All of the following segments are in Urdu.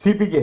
CPK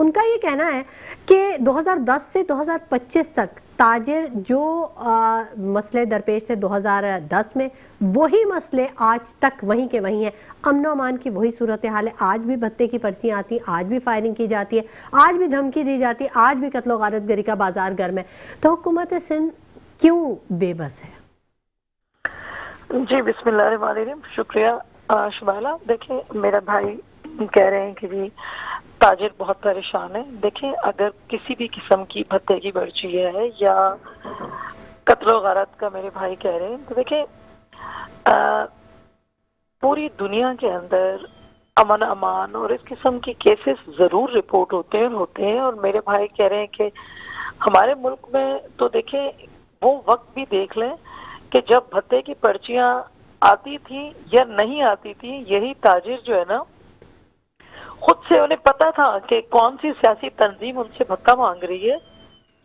ان کا یہ کہنا ہے کہ 2010 سے 2025 تک تاجر جو مسئلے درپیش تھے 2010 میں وہی مسئلے آج تک وہیں کے وہیں ہیں، امن و امان کی وہی صورتحال ہے، آج بھی بھتے کی پرچیاں آتی ہیں، آج بھی فائرنگ کی جاتی ہے، آج بھی دھمکی دی جاتی ہے، آج بھی قتل و غارت گری کا بازار گرم ہے، تو حکومت سندھ کیوں بے بس ہے؟ جی بسم اللہ الرحمن الرحیم، شکریہ شمائلہ۔ دیکھیں میرا بھائی کہہ رہے ہیں کہ جی تاجر بہت پریشان ہے۔ دیکھیں اگر کسی بھی قسم کی بھتے کی پرچی ہے یا قتل و غارت کا میرے بھائی کہہ رہے ہیں، تو دیکھیں پوری دنیا کے اندر امن امان اور اس قسم کی کیسز ضرور رپورٹ ہوتے ہیں اور میرے بھائی کہہ رہے ہیں کہ ہمارے ملک میں تو دیکھیں وہ وقت بھی دیکھ لیں کہ جب بھتے کی پرچیاں آتی تھی یا نہیں آتی تھی، یہی تاجر جو ہے نا خود سے انہیں پتا تھا کہ کون سی سیاسی تنظیم ان سے بھتہ مانگ رہی ہے،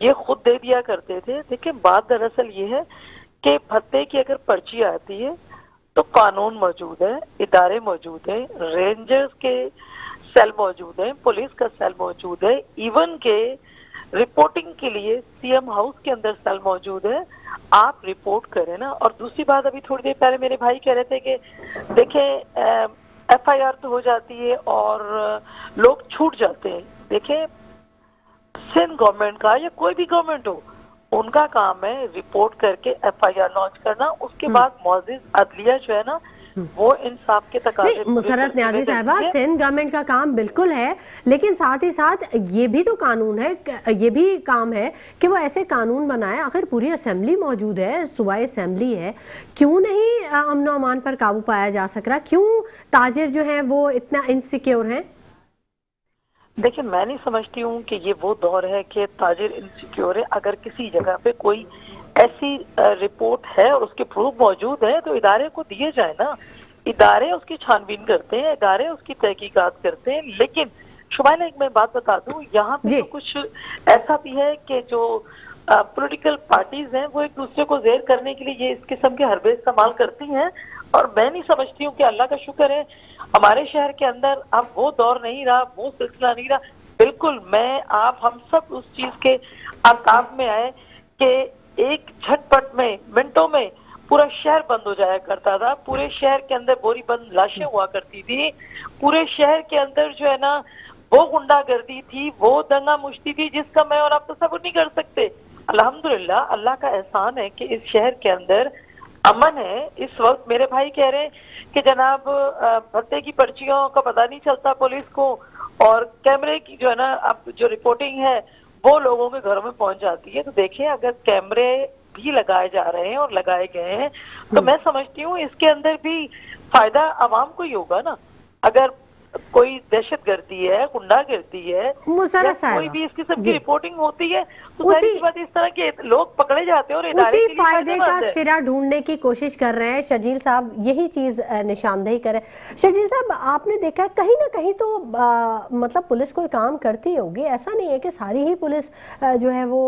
یہ خود دے دیا کرتے تھے۔ دیکھیں بات دراصل یہ ہے کہ بھتے کی اگر پرچی آتی ہے تو قانون موجود ہے، ادارے موجود ہیں، رینجرز کے سیل موجود ہیں، پولیس کا سیل موجود ہے، ایون کہ رپورٹنگ کے لیے سی ایم ہاؤس کے اندر سیل موجود ہے، آپ رپورٹ کریں نا۔ اور دوسری بات ابھی تھوڑی دیر پہلے میرے بھائی کہہ رہے تھے کہ دیکھیں ایف آئی آر تو ہو جاتی ہے اور لوگ چھوٹ جاتے ہیں۔ دیکھیں سندھ گورنمنٹ کا یا کوئی بھی گورنمنٹ ہو، ان کا کام ہے رپورٹ کر کے ایف آئی آر لانچ کرنا، اس کے بعد معزز عدلیہ جو ہے نا وہ انصاف کے تقاضے مسرت نیازی صاحبہ، سندھ گورنمنٹ کا کام بالکل ہے، لیکن ساتھ ہی ساتھ یہ بھی تو قانون ہے، یہ بھی کام ہے کہ وہ ایسے قانون بنائے۔ آخر پوری اسمبلی موجود ہے، صوبائی اسمبلی ہے، کیوں نہیں امن و امان پر قابو پایا جا سک رہا؟ کیوں تاجر جو ہیں وہ اتنا انسیکیور ہیں؟ دیکھیں میں نہیں سمجھتی ہوں کہ یہ وہ دور ہے کہ تاجر انسیکیور ہے۔ اگر کسی جگہ پہ کوئی ایسی رپورٹ ہے اور اس کے پروف موجود ہے تو ادارے کو دیے جائے نا، ادارے اس کی چھان بین کرتے ہیں، ادارے اس کی تحقیقات کرتے ہیں۔ لیکن شمائلہ ایک میں بات بتا دوں، یہاں پہ تو کچھ ایسا بھی ہے کہ جو پولیٹیکل پارٹیز ہیں وہ ایک دوسرے کو زیر کرنے کے لیے یہ اس قسم کے حربے استعمال کرتی ہیں، اور میں نہیں سمجھتی ہوں کہ اللہ کا شکر ہے ہمارے شہر کے اندر اب وہ دور نہیں رہا، وہ سلسلہ نہیں رہا۔ بالکل میں آپ ہم سب اس چیز کے آفتاب میں آئے کہ ایک جھٹ پٹ میں منٹوں میں پورا شہر بند ہو جایا کرتا تھا، پورے شہر کے اندر بوری بند لاشیں ہوا کرتی تھی، پورے شہر کے اندر جو ہے نا وہ غنڈہ گردی تھی، وہ دنگا مشتی تھی جس کا میں اور آپ تصور نہیں کر سکتے۔ الحمدللہ اللہ کا احسان ہے کہ اس شہر کے اندر امن ہے۔ اس وقت میرے بھائی کہہ رہے ہیں کہ جناب بھتے کی پرچیوں کا پتہ نہیں چلتا پولیس کو، اور کیمرے کی جو ہے نا اب جو رپورٹنگ ہے وہ لوگوں کے گھروں میں پہنچ جاتی ہے۔ تو دیکھیں اگر کیمرے بھی لگائے جا رہے ہیں اور لگائے گئے ہیں تو میں سمجھتی ہوں اس کے اندر بھی فائدہ عوام کو ہی ہوگا نا۔ اگر کوئی دہشت گردی ہے، غنڈہ گردی ہے، کوئی بھی اس قسم کی رپورٹنگ ہوتی ہے تو ظاہر سی بات اس طرح کے لوگ پکڑے جاتے ہیں اور ادارے اسی فائدے کا سرا ڈھونڈنے کی کوشش کر رہے ہیں۔ شرجیل صاحب یہی چیز نشاندہی کرے۔ شرجیل صاحب آپ نے دیکھا کہیں نہ کہیں تو مطلب پولیس کوئی کام کرتی ہوگی، ایسا نہیں ہے کہ ساری ہی پولیس جو ہے وہ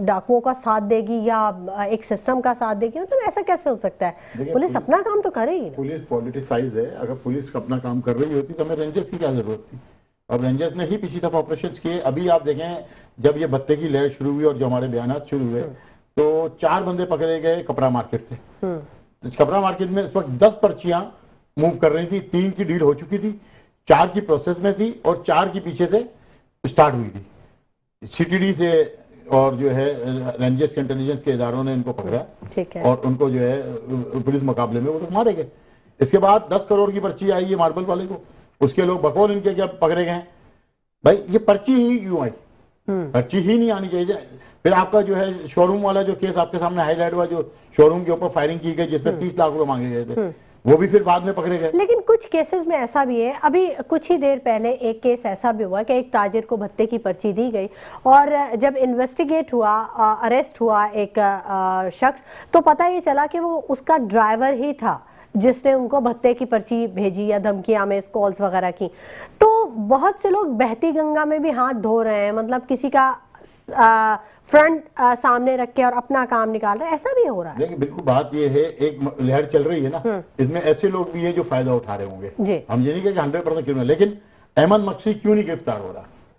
ڈاکوؤں کا ساتھ دے گی یا ایک سسٹم کا ساتھ دے گی، مطلب ایسا کیسے ہو سکتا ہے؟ پولیس اپنا کام تو کرے گی۔ پولیس پولیٹیسائز ہے، اگر پولیس اپنا کام کر رہی ہوتی تو ہمیں رینجرز کی کیا ضرورت تھی؟ اب رینجرز نے ہی پچھلی دفعہ آپریشنز کیے۔ ابھی آپ دیکھیں جب یہ بھتے کی لہر شروع ہوئی اور جو ہمارے بیانات شروع ہوئے تو 4 بندے پکڑے گئے کپڑا مارکیٹ سے۔ کپڑا مارکیٹ میں اس وقت 10 پرچیاں موو کر رہی تھی، 3 کی ڈیل ہو چکی تھی، 4 کی پروسیس میں تھی اور 4 کی پیچھے سے سٹارٹ ہوئی تھی۔ سی ٹی ڈی سے اور جو ہے رینجرز کے انٹیلیجنس کے اداروں نے ان کو پکڑا اور ان کو جو ہے پولیس مقابلے میں وہ لوگ مارے گئے۔ اس کے بعد 10 کروڑ کی پرچی آئی ہے ماربل والے کو، اس کے لوگ بقول ان کے کیا پکڑے گئے ہیں۔ بھائی یہ پرچی ہی کیوں آئی؟ پرچی ہی نہیں آنی چاہیے۔ پھر آپ کا جو ہے شو روم والا جو کیس آپ کے سامنے ہائی لائٹ ہوا، جو شو روم کے اوپر فائرنگ کی گئی جس میں 30 لاکھ روپے مانگے گئے تھے، وہ بھی پھر بعد میں پکڑے گئے۔ لیکن کچھ کیسز میں ایسا بھی ہے، ابھی کچھ ہی دیر پہلے ایک کیس ایسا بھی ہوا کہ ایک تاجر کو بھتے کی پرچی دی گئی اور جب انویسٹیگیٹ ہوا، اریسٹ ہوا ایک شخص، تو پتہ یہ چلا کہ وہ اس کا ڈرائیور ہی تھا جس نے ان کو بھتے کی پرچی بھیجی یا دھمکیاں میں کالز وغیرہ کی۔ تو بہت سے لوگ بہتی گنگا میں بھی ہاتھ دھو رہے ہیں، مطلب کسی کا فرنٹ سامنے رکھ کے اور اپنا کام نکال رہے ہیں، ایسا بھی ہو رہا ہے۔ لیکن بالکل بات یہ ہے، ایک لہر چل رہی ہے نا، اس میں ایسے لوگ بھی ہیں جو فائدہ اٹھا رہے ہوں گے۔ ہم یہ نہیں کہ 100% کیوں نہیں، لیکن احمد مقصی کیوں نہیں گرفتار ہو رہا؟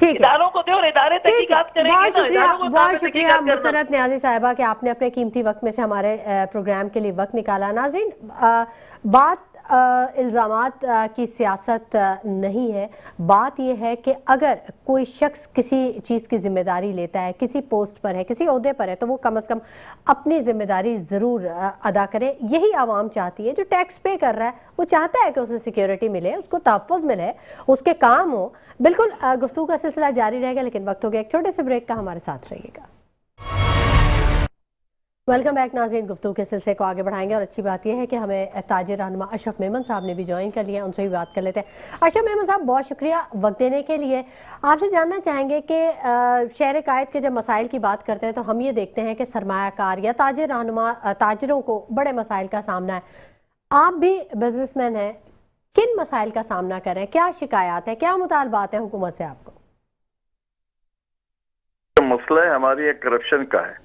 ٹھیک ہے، اداروں کو دے اور ادارے تحقیقات کریں گے بہت نا، شکریہ، اداروں کو کام بہت ہے شکریہ تحقیقات کرنا۔ مسرت نیازی صاحبہ کہ آپ نے اپنے قیمتی وقت میں سے ہمارے پروگرام کے لیے وقت نکالا۔ ناظرین، بات الزامات کی سیاست نہیں ہے، بات یہ ہے کہ اگر کوئی شخص کسی چیز کی ذمہ داری لیتا ہے، کسی پوسٹ پر ہے، کسی عہدے پر ہے، تو وہ کم از کم اپنی ذمہ داری ضرور ادا کرے۔ یہی عوام چاہتی ہے، جو ٹیکس پے کر رہا ہے وہ چاہتا ہے کہ اسے سیکیورٹی ملے، اس کو تحفظ ملے، اس کے کام ہو۔ بالکل گفتگو کا سلسلہ جاری رہے گا، لیکن وقت ہو گیا ایک چھوٹے سے بریک کا، ہمارے ساتھ رہیے گا۔ ویلکم بیک ناظرین، گفتگو کے سلسلے کو آگے بڑھائیں گے، اور اچھی بات یہ ہے کہ ہمیں تاجر رہنما اشرف میمن صاحب نے بھی جوائن کر لیا، ان سے بھی بات کر لیتے ہیں۔ اشرف میمن صاحب، بہت شکریہ وقت دینے کے لیے۔ آپ سے جاننا چاہیں گے کہ شہر قائد کے جب مسائل کی بات کرتے ہیں تو ہم یہ دیکھتے ہیں کہ سرمایہ کار یا تاجر رہنما تاجروں کو بڑے مسائل کا سامنا ہے۔ آپ بھی بزنس مین ہیں، کن مسائل کا سامنا کر رہے ہیں؟ کیا شکایات ہیں، کیا مطالبات ہیں حکومت سے آپ کو؟ مسئلہ ہے ہماری ایک کرپشن کا ہے،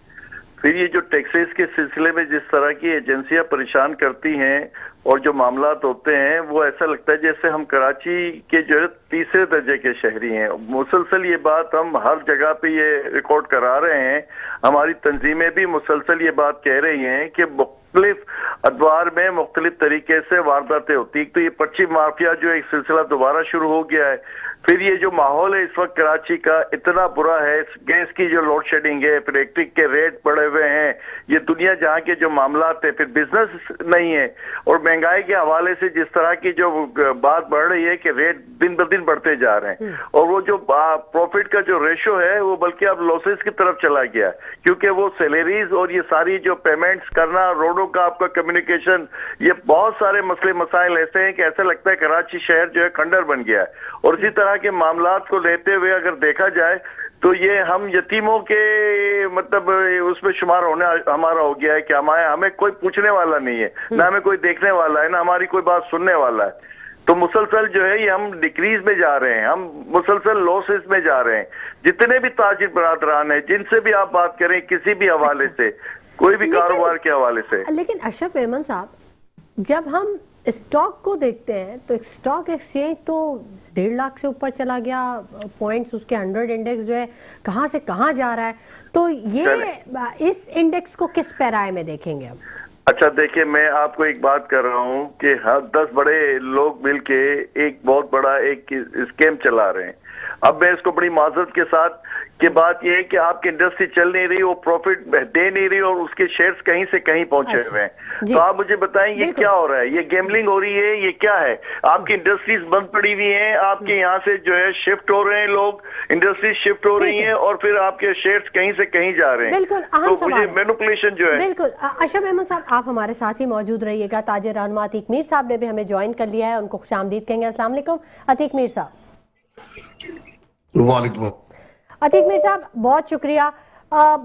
پھر یہ جو ٹیکسز کے سلسلے میں جس طرح کی ایجنسیاں پریشان کرتی ہیں اور جو معاملات ہوتے ہیں، وہ ایسا لگتا ہے جیسے ہم کراچی کے جو ہے تیسرے درجے کے شہری ہیں۔ مسلسل یہ بات ہم ہر جگہ پہ یہ ریکارڈ کرا رہے ہیں، ہماری تنظیمیں بھی مسلسل یہ بات کہہ رہی ہیں کہ مختلف ادوار میں مختلف طریقے سے وارداتیں ہوتی ہیں۔ تو یہ پرچی مافیا جو ایک سلسلہ دوبارہ شروع ہو گیا ہے، پھر یہ جو ماحول ہے اس وقت کراچی کا اتنا برا ہے، گیس کی جو لوڈ شیڈنگ ہے، پھر الیکٹرک کے ریٹ بڑھے ہوئے ہیں، یہ دنیا جہاں کے جو معاملات ہیں، پھر بزنس نہیں ہے، اور مہنگائی کے حوالے سے جس طرح کی جو بات بڑھ رہی ہے کہ ریٹ دن بدن بڑھتے جا رہے ہیں، اور وہ جو پروفٹ کا جو ریشو ہے وہ بلکہ اب لاسز کی طرف چلا گیا ہے، کیونکہ وہ سیلریز اور یہ ساری جو پیمنٹس کرنا، روڈوں کا آپ کا کمیونیکیشن، یہ بہت سارے مسئلے مسائل ایسے ہیں کہ ایسا لگتا ہے کراچی شہر جو ہے کھنڈر بن گیا ہے۔ اور اسی طرح کے معاملات کو لیتے ہوئے اگر دیکھا جائے تو یہ ہم یتیموں کے مطلب اس میں شمار ہونے ہمارا ہو گیا ہے کہ ہمیں کوئی پوچھنے والا نہیں ہے، نہ ہمیں کوئی دیکھنے والا ہے، نہ ہماری کوئی بات سننے والا ہے۔ تو مسلسل جو ہے یہ ہم ڈکریز میں جا رہے ہیں، ہم مسلسل لاسز میں جا رہے ہیں۔ جتنے بھی تاجر برادران ہیں، جن سے بھی آپ بات کریں کسی بھی حوالے سے، کوئی بھی کاروبار کے حوالے سے۔ لیکن اشرف میمن صاحب، جب ہم اسٹاک کو دیکھتے ہیں تو اسٹاک ایکسچینج تو 1.5 لاکھ سے اوپر چلا گیا، پوائنٹس اس کے 100 انڈیکس جو ہے کہاں سے کہاں جا رہا ہے، تو یہ اس انڈیکس کو کس پیرائے میں دیکھیں گے ہم؟ اچھا دیکھیں، میں آپ کو ایک بات کر رہا ہوں کہ 10 بڑے لوگ مل کے ایک بہت بڑا ایک اسکیم چلا رہے ہیں۔ اب میں اس کو بڑی معذرت کے ساتھ کہ بات یہ ہے کہ آپ کی انڈسٹری چل نہیں رہی، وہ پروفٹ دے نہیں رہی، اور اس کے شیئرز کہیں سے کہیں پہنچے ہوئے ہیں۔ تو آپ مجھے بتائیں یہ کیا ہو رہا ہے؟ یہ گیملنگ ہو رہی ہے، یہ کیا ہے؟ آپ کی انڈسٹریز بند پڑی ہوئی ہیں، آپ کے یہاں سے جو ہے شفٹ ہو رہے ہیں لوگ، انڈسٹریز شفٹ ہو رہی ہیں، اور پھر آپ کے شیئرز کہیں سے کہیں جا رہے ہیں۔ بالکل اہم تو سوال مجھے مینوپولیشن جو ہے۔ بالکل اشرف احمد صاحب، آپ ہمارے ساتھ ہی موجود رہیے گا۔ تاجر رہنما عتیق میر صاحب نے بھی ہمیں جوائن کر لیا ہے، ان کو خوش آمدید کہیں گے۔ السلام علیکم عتیق میر صاحب۔ وعلیکم۔ عتیق میر صاحب، بہت شکریہ۔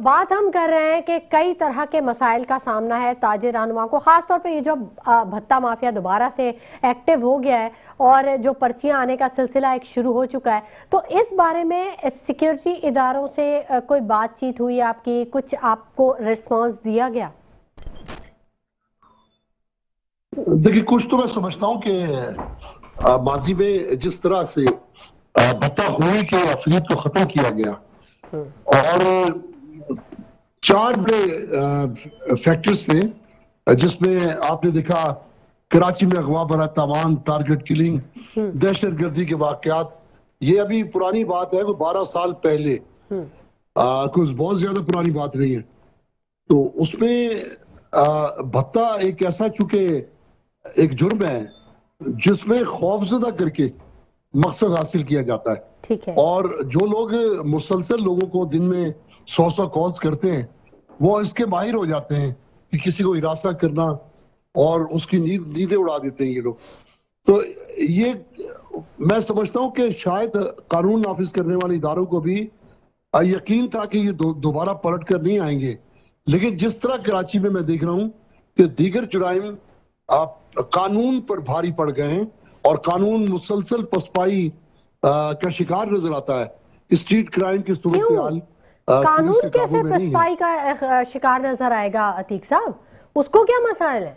بات ہم کر رہے ہیں کہ کئی طرح کے مسائل کا سامنا ہے تاجر رہنما کو، خاص طور پہ یہ جو بھتہ مافیا دوبارہ سے ایکٹیو ہو گیا ہے اور جو پرچیاں آنے کا سلسلہ ایک شروع ہو چکا ہے، تو اس بارے میں سیکیورٹی اداروں سے کوئی بات چیت ہوئی آپ کی؟ کچھ آپ کو ریسپانس دیا گیا؟ دیکھیں، کچھ تو میں سمجھتا ہوں کہ ماضی میں جس طرح سے بھتہ ہوئی کے افریت کو ختم کیا گیا، اور 4 بڑے فیکٹرز تھے جس میں آپ نے دیکھا کراچی میں اغوا برا تاوان، ٹارگٹ کلنگ، دہشت گردی کے واقعات، یہ ابھی پرانی بات ہے، وہ 12 سال پہلے، کچھ بہت زیادہ پرانی بات نہیں ہے۔ تو اس میں بھتہ ایک ایسا چونکہ ایک جرم ہے جس میں خوف زدہ کر کے مقصد حاصل کیا جاتا ہے، ٹھیک ہے، اور جو لوگ مسلسل لوگوں کو دن میں 100 کالز کرتے ہیں وہ اس کے ماہر ہو جاتے ہیں کہ کسی کو ہراساں کرنا اور اس کی نیندیں اڑا دیتے ہیں یہ لوگ۔ تو یہ میں سمجھتا ہوں کہ شاید قانون نافذ کرنے والے اداروں کو بھی یقین تھا کہ یہ دوبارہ پلٹ کر نہیں آئیں گے، لیکن جس طرح کراچی میں دیکھ رہا ہوں کہ دیگر جرائم قانون پر بھاری پڑ گئے ہیں اور قانون مسلسل پسپائی کا شکار نظر آتا ہے۔ اسٹریٹ کرائم کی صورتحال قانون کیسے پسپائی کا شکار نظر آئے گا عتیق صاحب؟ اس کو کیا مسائل ہے؟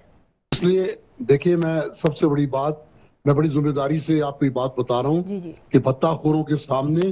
اس لیے دیکھیے، میں سب سے بڑی بات، میں بڑی ذمہ داری سے آپ کو یہ بات بتا رہا ہوں کہ بھتہ خوروں کے سامنے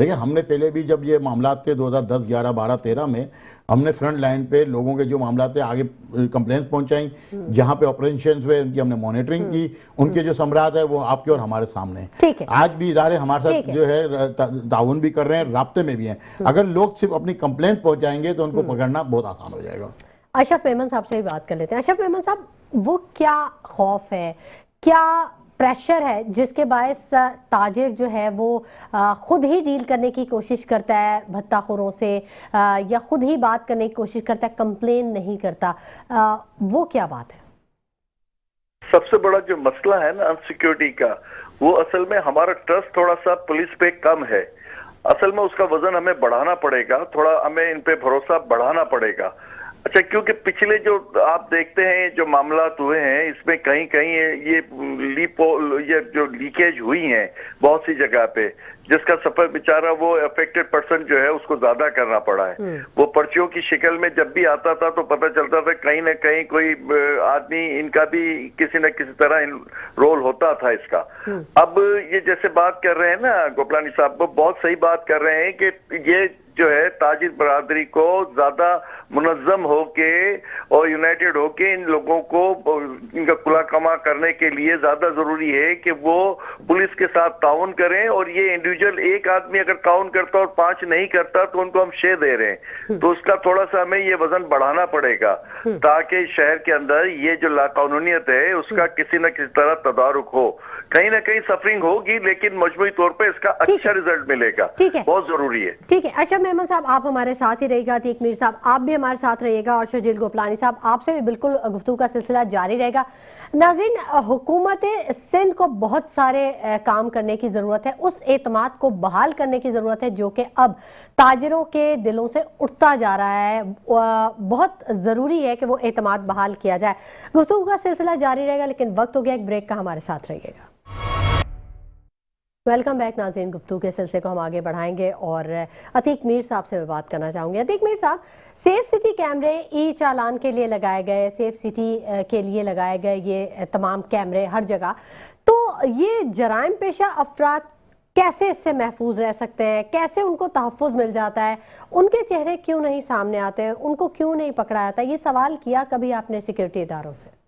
دیکھیں ہم نے پہلے بھی جب یہ معاملات تھے 2010 11 12 13 میں ہم نے فرنٹ لائن پہ لوگوں کے جو معاملات تھے آگے کمپلینس پہنچائیں, جہاں پہ آپریشنز ہوئے ان کی ہم نے مانیٹرنگ کی, ان کے جو ثمرات ہے وہ آپ کے اور ہمارے سامنے ہیں. آج بھی ادارے ہمارے ساتھ جو ہے تعاون بھی کر رہے ہیں, رابطے میں بھی ہیں. اگر لوگ صرف اپنی کمپلینٹ پہنچائیں گے تو ان کو پکڑنا بہت آسان ہو جائے گا. اشرف میمن صاحب سے بھی بات کر لیتے ہیں. اشرف میمن صاحب, وہ کیا خوف ہے, کیا پریشر ہے جس کے باعث تاجر جو ہے وہ خود ہی ڈیل کرنے کی کوشش کرتا ہے بھتہ خوروں سے, یا خود ہی بات کرنے کی کوشش کرتا ہے, کمپلین نہیں کرتا, وہ کیا بات ہے؟ سب سے بڑا جو مسئلہ ہے نا انسیکیورٹی کا, وہ اصل میں ہمارا ٹرسٹ تھوڑا سا پولیس پہ کم ہے. اصل میں اس کا وزن ہمیں بڑھانا پڑے گا, تھوڑا ہمیں ان پہ بھروسہ بڑھانا پڑے گا. اچھا, کیونکہ پچھلے جو آپ دیکھتے ہیں جو معاملات ہوئے ہیں اس میں کہیں کہیں یہ جو لیکیج ہوئی ہیں بہت سی جگہ پہ, جس کا سفر بیچارہ وہ افیکٹڈ پرسن جو ہے اس کو زیادہ کرنا پڑا ہے. وہ پرچیوں کی شکل میں جب بھی آتا تھا تو پتہ چلتا تھا کہیں نہ کہیں کوئی آدمی ان کا بھی کسی نہ کسی طرح رول ہوتا تھا اس کا. اب یہ جیسے بات کر رہے ہیں نا گوپلانی صاحب, وہ بہت صحیح بات کر رہے ہیں کہ یہ جو ہے تاجر برادری کو زیادہ منظم ہو کے اور یونائٹڈ ہو کے ان لوگوں کو ان کا کلا کما کرنے کے لیے زیادہ ضروری ہے کہ وہ پولیس کے ساتھ تعاون کریں. اور یہ انڈیویجول ایک آدمی اگر تعاون کرتا اور 5 نہیں کرتا تو ان کو ہم شے دے رہے ہیں, تو اس کا تھوڑا سا ہمیں یہ وزن بڑھانا پڑے گا تاکہ شہر کے اندر یہ جو لا قانونیت ہے اس کا کسی نہ کسی طرح تدارک ہو. کہیں نہ کہیں سفرنگ ہوگی لیکن مجموعی طور پہ اس کا اچھا رزلٹ ملے گا, بہت ضروری ہے. ٹھیک ہے اشرف میمن صاحب, آپ ہمارے ساتھ ہی رہے گا, عتیق میر صاحب آپ بھی ہمارے ساتھ رہیے گا, اور شرجیل گوپلانی صاحب آپ سے بھی بالکل گفتگو کا سلسلہ جاری رہے گا. ناظرین, حکومت سندھ کو بہت سارے کام کرنے کی ضرورت ہے, اس اعتماد کو بحال کرنے کی ضرورت ہے جو کہ اب تاجروں کے دلوں سے اٹھتا جا رہا ہے. بہت ضروری ہے کہ وہ اعتماد بحال کیا جائے. گفتگو کا سلسلہ جاری رہے گا لیکن وقت ہو گیا ایک بریک کا, ہمارے ساتھ رہیے گا. ویلکم بیک ناظرین, گفتگو کے سلسلے کو ہم آگے بڑھائیں گے اور عتیق میر صاحب سے میں بات کرنا چاہوں گی. عتیق میر صاحب, سیف سٹی کیمرے ای چالان کے لیے لگائے گئے, سیف سٹی کے لیے لگائے گئے یہ تمام کیمرے ہر جگہ, تو یہ جرائم پیشہ افراد کیسے اس سے محفوظ رہ سکتے ہیں, کیسے ان کو تحفظ مل جاتا ہے, ان کے چہرے کیوں نہیں سامنے آتے ہیں, ان کو کیوں نہیں پکڑا جاتا؟ یہ سوال کیا کبھی آپ نے سیکیورٹی اداروں سے؟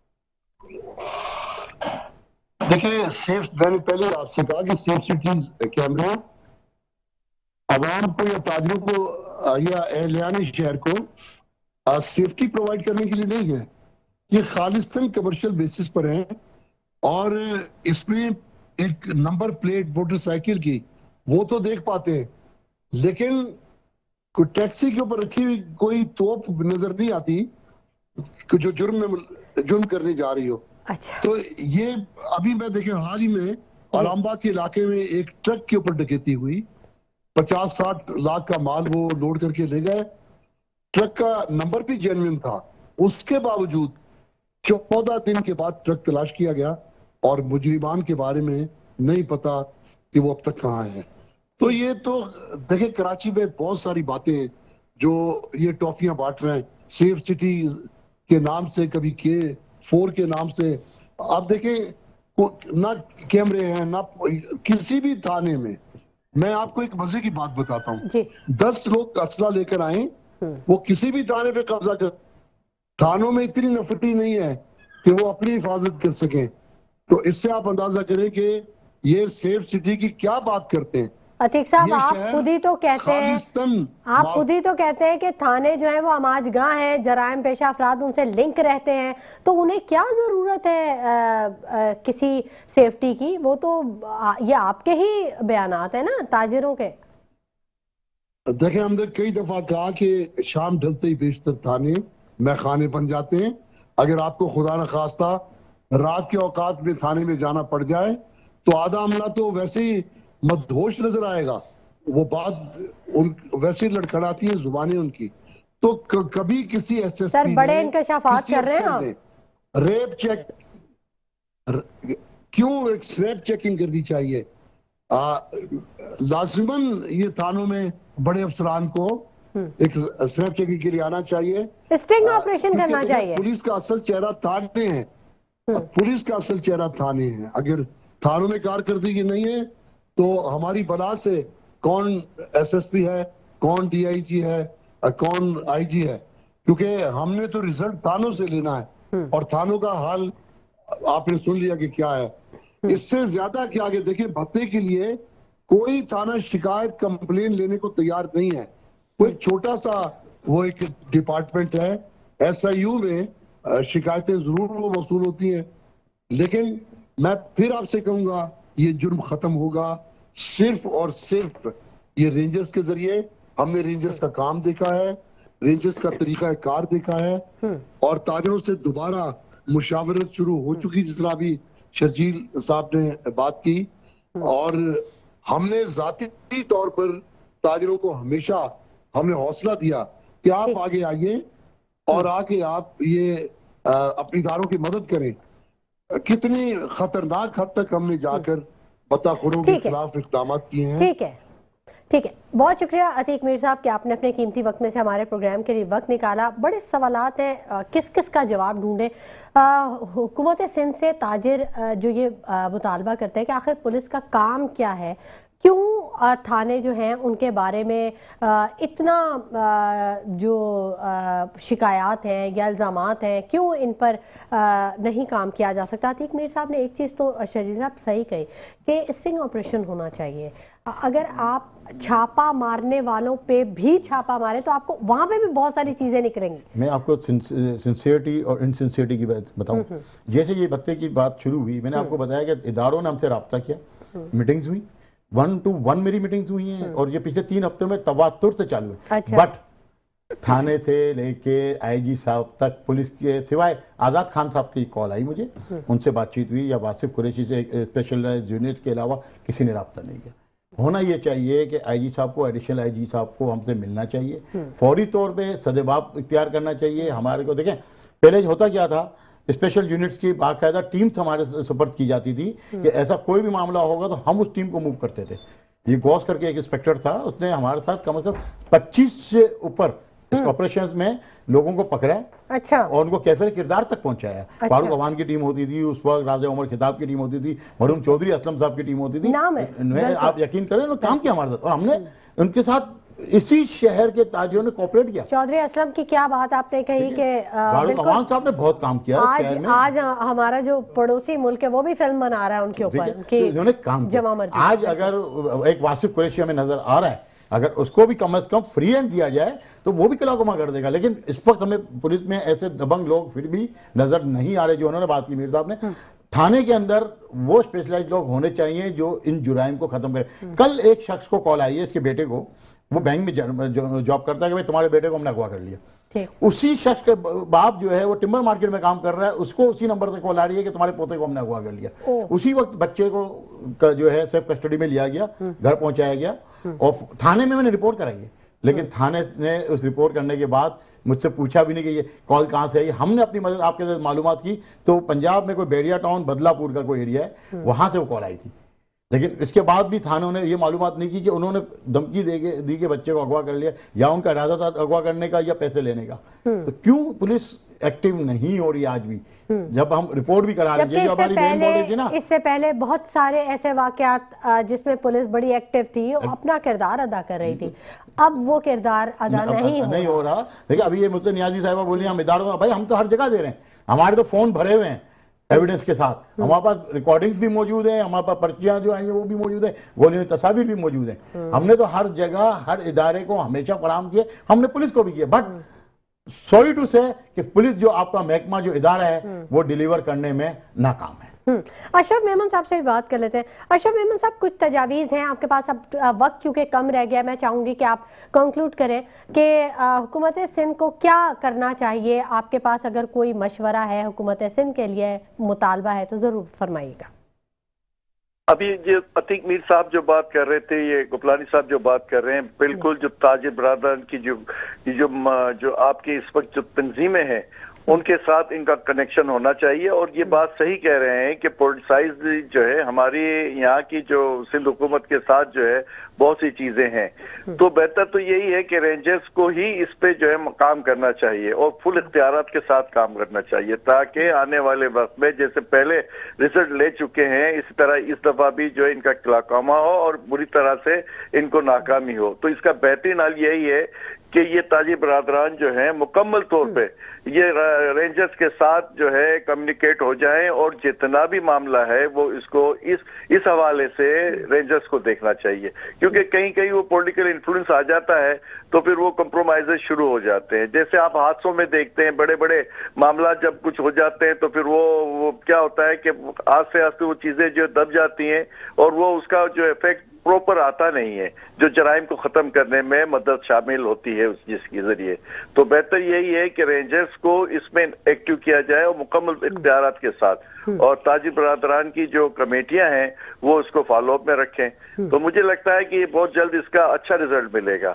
دیکھیں, میں نے پہلے آپ سے کہا کہ سیف سٹی کیمرے عوام کو یا تاجروں کو یا اہلیان شہر کو سیفٹی پرووائڈ کرنے کے لیے نہیں ہے. یہ خالصتاً کمرشل بیسس پر ہیں, اور اس میں ایک نمبر پلیٹ موٹر سائیکل کی وہ تو دیکھ پاتے ہیں, لیکن ٹیکسی کے اوپر رکھی ہوئی کوئی توپ نظر نہیں آتی جو جرم کرنے جا رہی ہو. تو یہ ابھی میں دیکھیں حال ہی میں علام آباد کے علاقے میں ایک ٹرک کے اوپر ڈکیتی ہوئی, 50-60 لاکھ کا مال وہ لوڈ کر کے لے گئے. ٹرک کا نمبر بھی جینوئن تھا, اس کے باوجود 14 دن کے بعد ٹرک تلاش کیا گیا اور مجرمان کے بارے میں نہیں پتا کہ وہ اب تک کہاں ہے. تو یہ تو دیکھیں کراچی میں بہت ساری باتیں جو یہ ٹافیاں بانٹ رہے ہیں سیف سٹی کے نام سے, کبھی K4 کے نام سے. آپ دیکھیں نہ کیمرے ہیں نہ کسی بھی تھانے میں. میں آپ کو ایک مزے کی بات بتاتا ہوں, 10 لوگ اسلحہ لے کر آئیں, وہ کسی بھی تھانے پہ قبضہ کر, تھانوں میں اتنی نفرتی نہیں ہے کہ وہ اپنی حفاظت کر سکیں. تو اس سے آپ اندازہ کریں کہ یہ سیف سٹی کی کیا بات کرتے ہیں. عتیق صاحب, آپ خود ہی تو کہتے ہیں کہ تھانے جو ہیں وہ آماج گاہ ہیں, جرائم پیشہ افراد ان سے لنک رہتے ہیں, تو انہیں کیا ضرورت ہے کسی سیفٹی کی؟ وہ تو یہ آپ کے ہی بیانات ہیں نا تاجروں کے. دیکھیں, ہم نے کئی دفعہ کہا کہ شام ڈھلتے ہی بیشتر تھانے میخانے بن جاتے ہیں. اگر آپ کو خدا نخواستہ رات کے اوقات میں تھانے میں جانا پڑ جائے تو آدھا عملہ تو ویسے ہی مدہوش نظر آئے گا, وہ بات ویسے لڑکھڑاتی ہیں زبانیں ان کی. تو کبھی کسی ایس ایس پی بڑے انکشافات کر رہے ہیں ریپ چیک, کیوں ایک سنیپ چیکنگ کرنی چاہیے. لازماً یہ تھانوں میں بڑے افسران کو ایک سنیپ چیکنگ کے لیے آنا چاہیے, اسٹنگ آپریشن کرنا چاہیے. پولیس کا اصل چہرہ تھانے ہیں, پولیس کا اصل چہرہ تھانے ہیں. اگر تھانوں میں کارکردگی نہیں ہے تو ہماری بلا سے کون SSP ہے, کون DIG ہے, کون IG ہے, کیونکہ ہم نے تو رزلٹ تھانوں سے لینا ہے, اور تھانوں کا حال آپ نے سن لیا کہ کیا ہے. اس سے زیادہ کیا آگے دیکھیں, بھتے کے لیے کوئی تھانہ شکایت کمپلین لینے کو تیار نہیں ہے. کوئی چھوٹا سا وہ ایک ڈپارٹمنٹ ہے, SIU میں شکایتیں ضرور وہ وصول ہوتی ہیں, لیکن میں پھر آپ سے کہوں گا یہ جرم ختم ہوگا صرف اور صرف یہ رینجرز کے ذریعے. ہم نے رینجرز کا کام دیکھا ہے, رینجرز کا طریقہ کار دیکھا ہے, اور تاجروں سے دوبارہ مشاورت شروع ہو چکی, جس طرح ابھی شرجیل صاحب نے بات کی. اور ہم نے ذاتی طور پر تاجروں کو ہمیشہ ہم نے حوصلہ دیا کہ آپ آگے آئیے اور آ کے آپ یہ اپنی اداروں کی مدد کریں. کتنی خطرناک حد تک ہم نے جا کر بطاخوروں کے خلاف اقدامات کیے ہیں. ٹھیک ہے, ٹھیک ہے, بہت شکریہ عتیق میر صاحب کہ آپ نے اپنے قیمتی وقت میں سے ہمارے پروگرام کے لیے وقت نکالا. بڑے سوالات ہیں, کس کس کا جواب ڈھونڈیں. حکومت سندھ سے تاجر جو یہ مطالبہ کرتے ہیں کہ آخر پولیس کا کام کیا ہے, کیوں تھانے جو ہیں ان کے بارے میں اتنا جو شکایات ہیں یا الزامات ہیں, کیوں ان پر نہیں کام کیا جا سکتا. عتیق میر صاحب نے ایک چیز تو شرجیل صاحب صحیح کہی کہ اسٹنگ آپریشن ہونا چاہیے. اگر آپ چھاپا مارنے والوں پہ بھی چھاپا مارے تو آپ کو وہاں پہ بھی بہت ساری چیزیں نکلیں گی. میں آپ کو سنسیئرٹی اور انسنسیئرٹی کی بات بتاؤں. جیسے یہ بھتے کی بات شروع ہوئی, میں نے آپ کو بتایا کہ اداروں نے ہم سے رابطہ کیا, میٹنگز ہوئی, 1-to-1 میری میٹنگز ہوئی ہیں, اور یہ پچھلے 3 ہفتوں میں تواتر سے چالو ہے. بٹ تھانے سے لے کے IG صاحب تک پولیس کے سوائے آزاد خان صاحب کی کال آئی مجھے, ان سے بات چیت ہوئی, یا واصف قریشی سے اسپیشلائز یونٹ کے علاوہ کسی نے رابطہ نہیں کیا. ہونا یہ چاہیے کہ IG صاحب کو, ایڈیشنل IG صاحب کو ہم سے ملنا چاہیے, فوری طور پہ سدباب اختیار کرنا چاہیے. ہمارے کو دیکھیں پہلے ہوتا کیا تھا, اسپیشل یونٹس کی باقاعدہ ٹیمز ہمارے سپرد کی جاتی تھی کہ ایسا کوئی بھی معاملہ ہوگا تو ہم اس ٹیم کو موو کرتے تھے. یہ گوس کر کے ایک انسپیکٹر تھا, اس نے ہمارے ساتھ کم از کم 25 سے اوپر اس آپریشنز میں لوگوں کو پکڑا ہے اور ان کو کیفر کردار تک پہنچایا. فاروق عوان کی ٹیم ہوتی تھی اس وقت, راجہ عمر خطاب کی ٹیم ہوتی تھی, مرحوم چودھری اسلم صاحب کی ٹیم ہوتی تھی. آپ یقین کریں انہوں نے کام کیا ہمارے ساتھ, اور ہم نے ان کے ساتھ اسی شہر کے تاجروں نے کوپریٹ کیا. چودھری اسلم کی کیا بات آپ نے کہی کہ فاروق عوان صاحب نے بہت کام کیا شہر میں. آج ہمارا جو پڑوسی ملک ہے وہ بھی فلم بنا رہا ہے ان کے اوپر, انہوں نے کام کیا. آج اگر ایک واصف قریشی ہمیں نظر آ رہا ہے, اگر اس کو بھی کم از کم فری ہینڈ دیا جائے تو وہ بھی کلا گما کر دے گا. لیکن اس وقت ہمیں پولیس میں ایسے دبنگ لوگ پھر بھی نظر نہیں آ رہے جو انہوں نے بات کی میر صاحب نے. تھانے کے اندر وہ اسپیشلائز لوگ ہونے چاہیے جو ان جرائم کو ختم کرے. کل ایک شخص کو کال آئی ہے, اس کے بیٹے کو, وہ بینک میں جاب کرتا ہے, کہ بھائی تمہارے بیٹے کو ہم نے اغوا کر لیا. اسی شخص کے باپ جو ہے وہ ٹمبر مارکیٹ میں کام کر رہا ہے, اس کو اسی نمبر سے کال آ رہی ہے کہ تمہارے پوتے کو ہم نے اغوا کر لیا. اسی وقت بچے کو جو ہے سیف کسٹڈی میں لیا گیا, گھر پہنچایا گیا, اور تھانے میں نے رپورٹ کرائی ہے. لیکن تھانے نے اس رپورٹ کرنے کے بعد مجھ سے پوچھا بھی نہیں کہ یہ کال کہاں سے ہے. ہم نے اپنی مدد آپ کے معلومات کی تو پنجاب میں کوئی بیڑیا ٹاؤن بدلا پور کا کوئی ایریا ہے, وہاں سے وہ کال آئی تھی. لیکن اس کے بعد بھی تھانوں نے یہ معلومات نہیں کی کہ انہوں نے دھمکی دی کہ بچے کو اغوا کر لیا, یا ان کا ارادہ تھا اغوا کرنے کا یا پیسے لینے کا. تو کیوں پولیس ایکٹیو نہیں ہو رہی آج بھی, جب ہم رپورٹ بھی کرا رہے ہیں. جو ہماری بہن بول رہی تھی نا, اس سے پہلے بہت سارے ایسے واقعات جس میں پولیس بڑی ایکٹیو تھی, اپنا کردار ادا کر رہی تھی. اب وہ کردار ادا نہیں ہو رہا. دیکھیں ابھی یہ مجھ سے نیازی صاحبہ بولی ہم اداروں کا, بھائی ہم تو ہر جگہ دے رہے ہیں, ہمارے تو فون بھرے ہوئے ہیں ایویڈنس کے ساتھ, ہمارے پاس ریکارڈنگز بھی موجود ہیں, ہمارے پاس پرچیاں جو آئی ہیں وہ بھی موجود ہیں, گولیوں کی تصاویر بھی موجود ہیں. ہم نے تو ہر جگہ ہر ادارے کو ہمیشہ فراہم کیے, ہم نے پولیس کو بھی کیا. بٹ سوری ٹو سے کہ پولیس جو آپ کا محکمہ جو ادارہ ہے وہ ڈیلیور کرنے میں ناکام ہے. اشرف میمن صاحب سے بھی بات کر لیتے ہیں. اشرف میمن صاحب, کچھ تجاویز ہیں آپ کے پاس, اب وقت کیونکہ کم رہ گیا, میں چاہوں گی کہ آپ کنکلوڈ کریں کہ حکومت سندھ کو کیا کرنا چاہیے. آپ کے پاس اگر کوئی مشورہ ہے حکومت سندھ کے لیے, مطالبہ ہے, تو ضرور فرمائیے گا. ابھی جو عتیق میر صاحب جو بات کر رہے تھے, یہ گپلانی صاحب جو بات کر رہے ہیں, بالکل جو تاجر برادران کی جو آپ کی اس وقت جو تنظیمیں ہیں ان کے ساتھ ان کا کنیکشن ہونا چاہیے. اور یہ بات صحیح کہہ رہے ہیں کہ پولیٹیسائز جو ہے ہماری یہاں کی جو سندھ حکومت کے ساتھ جو ہے بہت سی چیزیں ہیں. تو بہتر تو یہی ہے کہ رینجرز کو ہی اس پہ جو ہے کام کرنا چاہیے اور فل اختیارات کے ساتھ کام کرنا چاہیے, تاکہ آنے والے وقت میں جیسے پہلے رزلٹ لے چکے ہیں اسی طرح اس دفعہ بھی جو ہے ان کا کلاکامہ ہو اور بری طرح سے ان کو ناکامی ہو. تو اس کا بہترین حل یہی ہے کہ یہ تاجر برادران جو ہیں مکمل طور پہ یہ رینجرز کے ساتھ جو ہے کمیونیکیٹ ہو جائیں اور جتنا بھی معاملہ ہے وہ اس کو اس حوالے سے رینجرز کو دیکھنا چاہیے, کیونکہ کہیں وہ پولیٹیکل انفلوئنس آ جاتا ہے تو پھر وہ کمپرومائزز شروع ہو جاتے ہیں. جیسے آپ حادثوں میں دیکھتے ہیں بڑے بڑے معاملات جب کچھ ہو جاتے ہیں تو پھر وہ کیا ہوتا ہے کہ آہستہ آہستہ وہ چیزیں جو دب جاتی ہیں اور وہ اس کا جو افیکٹ پروپر آتا نہیں ہے جو جرائم کو ختم کرنے میں مدد شامل ہوتی ہے جس کے ذریعے. تو بہتر یہی ہے کہ رینجرز کو اس میں ایکٹیو کیا جائے اور مکمل اختیارات کے ساتھ, اور تاجر برادران کی جو کمیٹیاں ہیں وہ اس کو فالو اپ میں رکھیں. تو مجھے لگتا ہے کہ یہ بہت جلد اس کا اچھا رزلٹ ملے گا.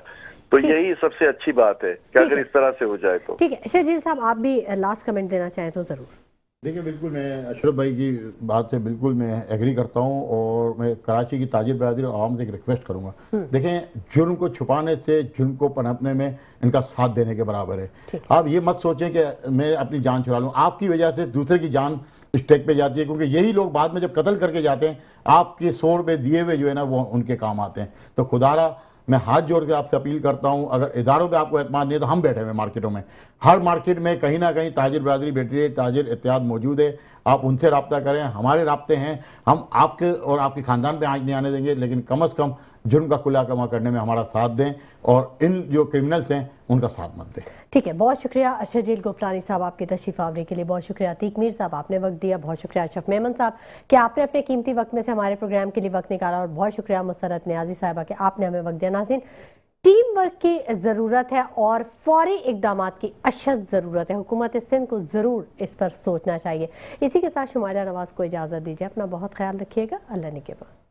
تو یہی سب سے اچھی بات ہے کہ اگر اس طرح سے ہو جائے تو. ٹھیک ہے شرجیل صاحب, آپ بھی لاسٹ کمنٹ دینا چاہیں تو ضرور. دیکھیں بالکل میں اشرف بھائی کی بات سے بالکل میں ایگری کرتا ہوں, اور میں کراچی کی تاجر برادری اور عوام سے ایک ریکویسٹ کروں گا. دیکھیں جرم کو چھپانے سے جرم کو پنپنے میں ان کا ساتھ دینے کے برابر ہے. آپ یہ مت سوچیں کہ میں اپنی جان چھڑا لوں, آپ کی وجہ سے دوسرے کی جان اسٹیک پہ جاتی ہے, کیونکہ یہی لوگ بعد میں جب قتل کر کے جاتے ہیں آپ کے 100 روپے دیے ہوئے جو ہے نا وہ ان کے کام آتے ہیں. تو خدا را میں ہاتھ جوڑ کے آپ سے اپیل کرتا ہوں, اگر اداروں پہ آپ کو اعتماد نہیں ہے تو ہم بیٹھے ہوئے مارکیٹوں میں, ہر مارکیٹ میں کہیں نہ کہیں تاجر برادری بیٹھی ہے, تاجر اتحاد موجود ہے, آپ ان سے رابطہ کریں. ہمارے رابطے ہیں, ہم آپ کے اور آپ کے خاندان پہ آنچ نہیں آنے دیں گے, لیکن کم از کم جرم کا کلا کما کرنے میں ہمارا ساتھ دیں اور ان جو کرمنلز ہیں ان کا ساتھ مت دیں. ٹھیک ہے, بہت شکریہ شرجیل گوپلانی صاحب آپ کی تشریف آوری کے لیے, بہت شکریہ عتیق میر صاحب آپ نے وقت دیا, بہت شکریہ اشرف میمن صاحب کہ آپ نے اپنے قیمتی وقت میں سے ہمارے پروگرام کے لیے وقت نکالا, اور بہت شکریہ مسرت نیازی صاحبہ کہ آپ نے ہمیں وقت دیا. ناظرین, ٹیم ورک کی ضرورت ہے اور فوری اقدامات کی اشد ضرورت ہے. حکومت سندھ کو ضرور اس پر سوچنا چاہیے. اسی کے ساتھ شمائلہ نواز کو اجازت دیجیے, اپنا بہت خیال رکھیے گا. اللہ نگہبان.